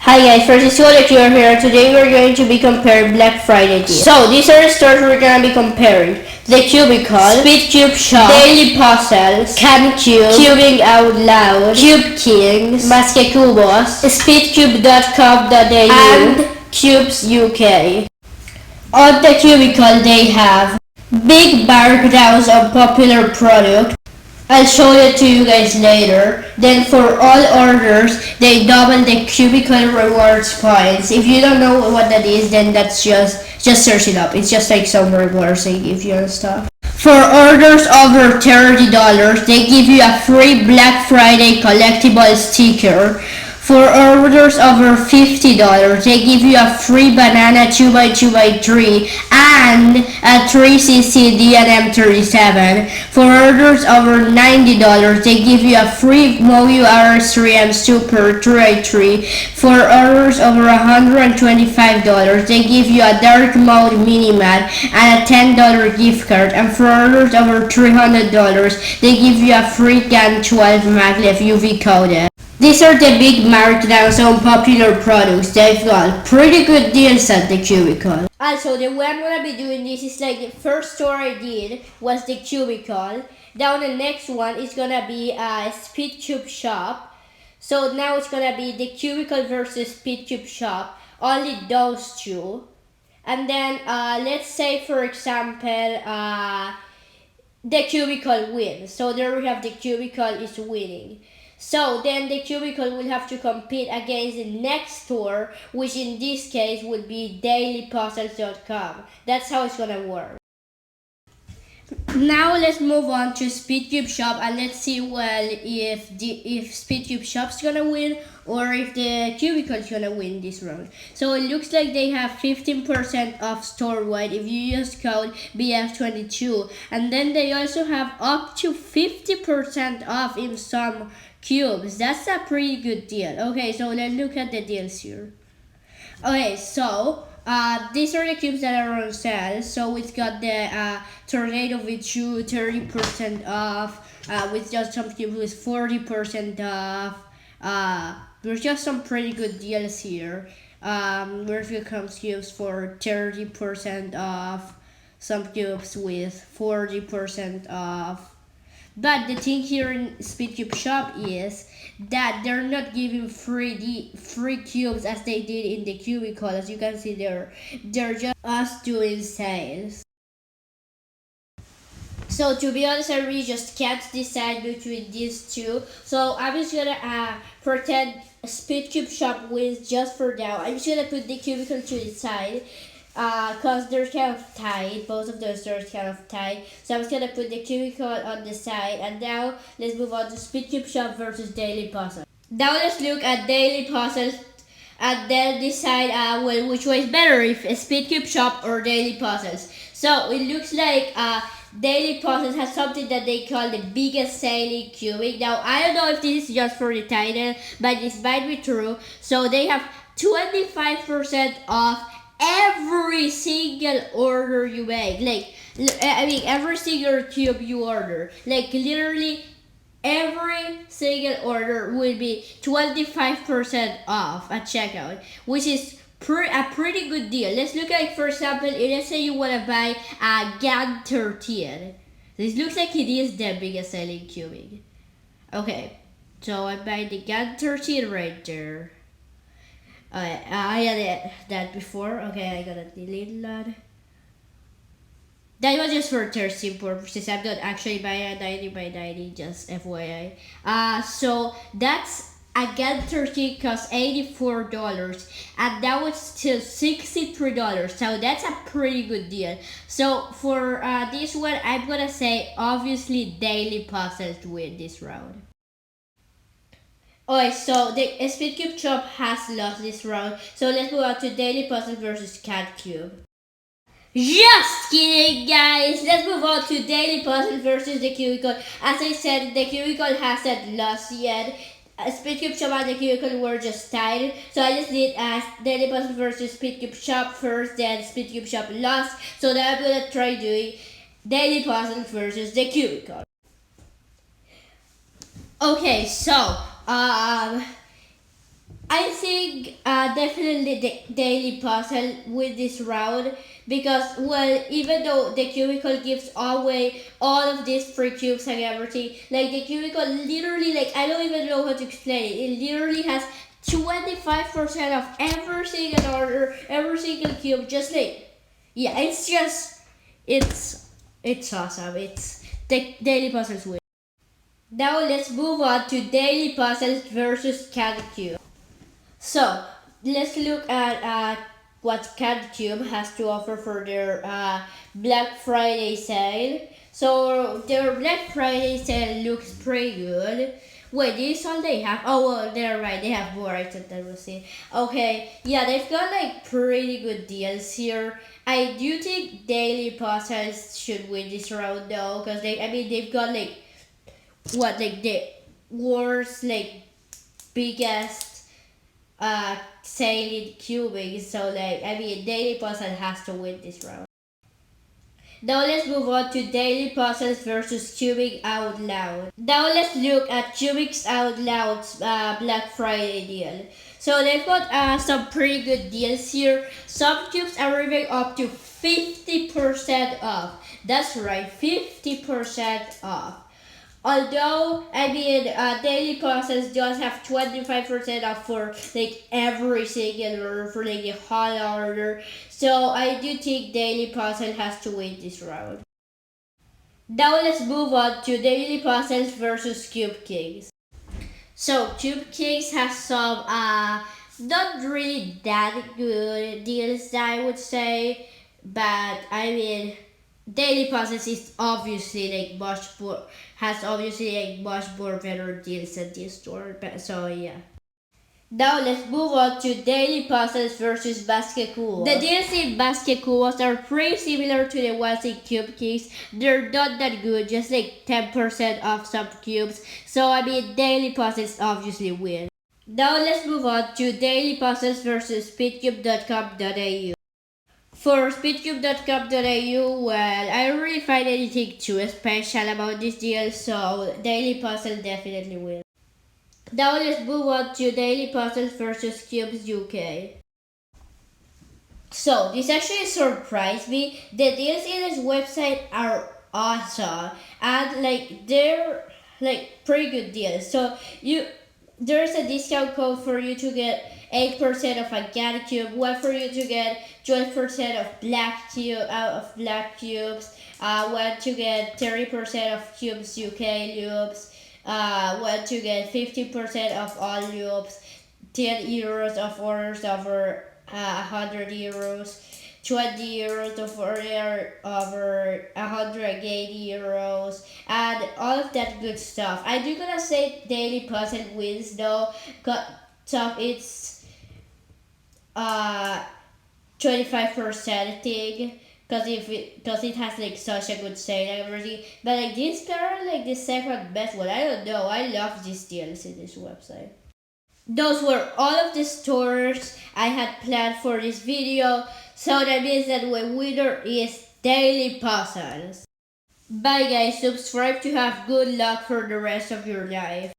Hi guys, Francisco Lecure here. Today we're going to be comparing Black Friday deals. So these are the stores we're going to be comparing. The Cubicle, Speedcube Shop, Daily Puzzles, CanCube, Cubing Out Loud, Cube Kings, Kewbz, Speedcube.com.au, and Kewbz UK. On the Cubicle they have big breakdowns of popular products. I'll show it to you guys later. Then for all orders, they double the Cubicle rewards points. If you don't know what that is, then that's just search it up. It's just like some rewards they give you and stuff. For orders over $30, they give you a free Black Friday collectible sticker. For orders over $50, they give you a free banana 2x2x3 and a 3cc DNM37. For orders over $90, they give you a free Moyu RS3M Super 3x3. For orders over $125, they give you a dark mode minimat and a $10 gift card. And for orders over $300, they give you a free GAN 12 maglev UV codec. These are the big markdowns on popular products. They've got pretty good deals at the Cubicle. Also, the way I'm gonna be doing this is like the first store I did was the Cubicle. Now the next one is gonna be Speedcube Shop. So now it's gonna be the Cubicle versus Speedcube Shop. Only those two. And then let's say for example the Cubicle wins. So there we have the Cubicle is winning. So then the Cubicle will have to compete against the next store, which in this case would be dailypuzzles.com. That's how it's gonna work. Now let's move on to Speedcube Shop and let's see if Speedcube Shop's gonna win or if the Cubicle's gonna win this round. So it looks like they have 15% off store-wide if you use code BF22, and then they also have up to 50% off in some cubes. That's a pretty good deal. Okay, so let's look at the deals here. Okay, so these are the cubes that are on sale. So we've got the Tornado with 30% off. With just some cubes with 40% off. There's just some pretty good deals here. Where's the cubes for 30% off. Some cubes with 40% off. But the thing here in Speedcube Shop is that they're not giving free cubes as they did in the Cubicle. As you can see, they're just us doing sales. So to be honest, I really just can't decide between these two. So I'm just gonna pretend Speedcube Shop wins just for now. I'm just gonna put the Cubicle to the side. Cause they're kind of tied, both of those stores kind of tied. So I'm just gonna put the Cubicle on the side, and now let's move on to Speedcube Shop versus Daily Puzzles. Now let's look at Daily Puzzles and then decide which one is better, if Speedcube Shop or Daily Puzzles. So it looks like Daily Puzzles has something that they call the biggest selling cubing. Now I don't know if this is just for the title, but this might be true. So they have 25% off every single order you make. Every single cube you order. Like literally every single order will be 25% off at checkout, which is a pretty good deal. Let's look at, for example, let's say you want to buy a GAN 13. This looks like it is the biggest selling cubing. Okay, so I buy the GAN 13 right there. I had that before. Okay, I gotta delete that. That was just for testing purposes. I'm not actually buying a 90x90, just FYI. So that's a GAN 13 cost $84, and that was still $63. So that's a pretty good deal. So for this one, I'm gonna say obviously Daily Puzzles win this round. Okay, so the Speedcube Shop has lost this round, so let's move on to Daily Puzzles versus CanCube. Just kidding, guys! Let's move on to Daily Puzzles versus the Cubicle. As I said, the Cubicle hasn't lost yet. Speedcube Shop and the Cubicle were just tied, so I just did Daily Puzzles versus Speedcube Shop first, then Speedcube Shop lost, so now I'm gonna try doing Daily Puzzles versus the Cubicle. Okay, so I think definitely the daily puzzle with this round because well even though the cubicle gives away all of these free cubes and everything, like the cubicle literally, like I don't even know how to explain it. It literally has 25% of every single order, every single cube. Just like yeah, it's awesome. It's the daily puzzles win. Now let's move on to daily puzzles versus cat cube. So let's look at what Kewbz has to offer for their Black Friday sale. So their Black Friday sale looks pretty good. Wait, this is all they have? Oh well, they're right. They have more items than we see. Okay, yeah, they've got like pretty good deals here. I do think daily puzzles should win this round though, cause they've got like what like the world's like biggest sale in Kewbz, so like daily puzzle has to win this round. Now let's move on to daily puzzles versus Kewbz Out Loud. Now let's look at Kewbz Out Loud's Black Friday deal. So they've got some pretty good deals here. Some cubes are even up to 50% off. That's right, 50% off. Although daily puzzles does have 25% off for like every single order, for like the whole order. So I do think daily puzzle has to win this round. Now let's move on to daily puzzles versus Kewbz. So Kewbz has some not really that good deals, I would say, but daily puzzles is obviously like much more, has obviously like much more better deals than this store. But so yeah. Now let's move on to daily puzzles versus basketball. The deals in basketball are pretty similar to the ones in Kewbz. They're not that good, just like 10% off some cubes. So daily puzzles obviously win. Now let's move on to daily puzzles versus speedcube.com.au. For speedcube.com.au, well, I don't really find anything too special about this deal, so daily puzzle definitely wins. Now let's move on to daily puzzles versus Kewbz UK. So this actually surprised me. The deals in this website are awesome, and like they're like pretty good deals. So there's a discount code for you to get 8% of a Gat cube, one for you to get 12% of black cubes, one to get 30% of Kewbz UK loops, one to get 50% of all loops, 10 euros of orders over 100 euros, 20 euros of order over 180 euros, and all of that good stuff. I do gonna say daily puzzle wins though, cause it's 25% thing, because it has like such a good sale and everything. But like this pair, like the second best one, I don't know. I love these deals in this website. Those were all of the stores I had planned for this video, so that means that the winner is daily puzzles. Bye guys, subscribe to have good luck for the rest of your life.